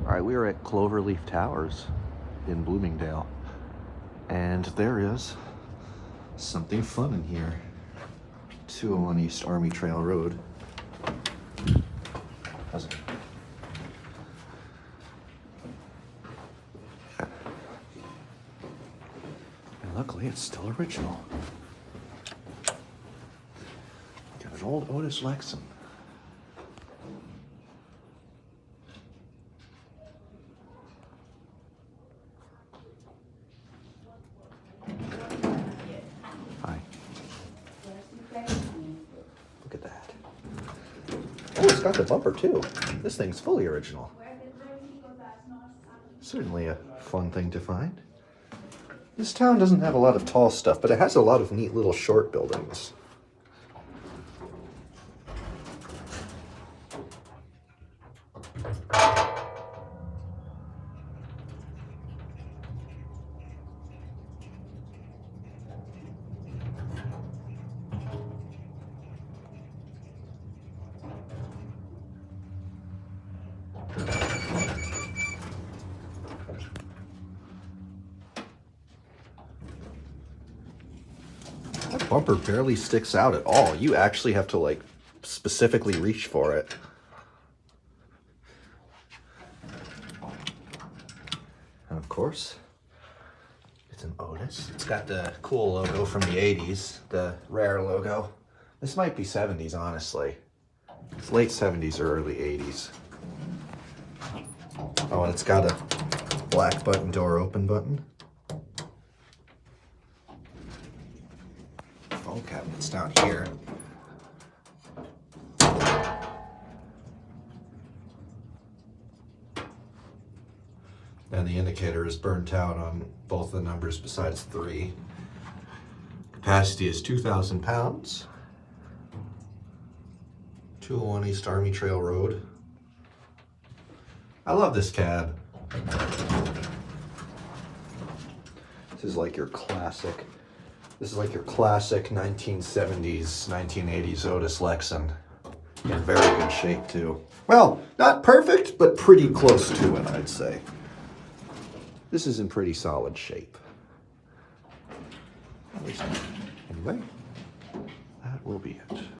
All right, we are at Cloverleaf Towers in Bloomingdale, and there is something fun in here. 201 East Army Trail Road. How's it? And luckily, it's still original. Got an old Otis Lexan. Hi. Look at that. Oh, it's got the bumper too. This thing's fully original. Certainly a fun thing to find. This town doesn't have a lot of tall stuff, but it has a lot of neat little short buildings. That bumper barely sticks out at all. You actually have to like specifically reach for it. And of course, it's an Otis. It's got the cool logo from the 80s, the rare logo. This might be 70s, honestly. It's late 70s or early 80s. Oh, and it's got a black button door open button. Phone cabinet's down here. And the indicator is burnt out on both the numbers besides 3. Capacity is 2,000 pounds. 201 East Army Trail Road. I love this cab. This is like your classic 1970s, 1980s Otis Lexan. In very good shape too. Well, not perfect, but pretty close to it, I'd say. This is in pretty solid shape. Anyway, that will be it.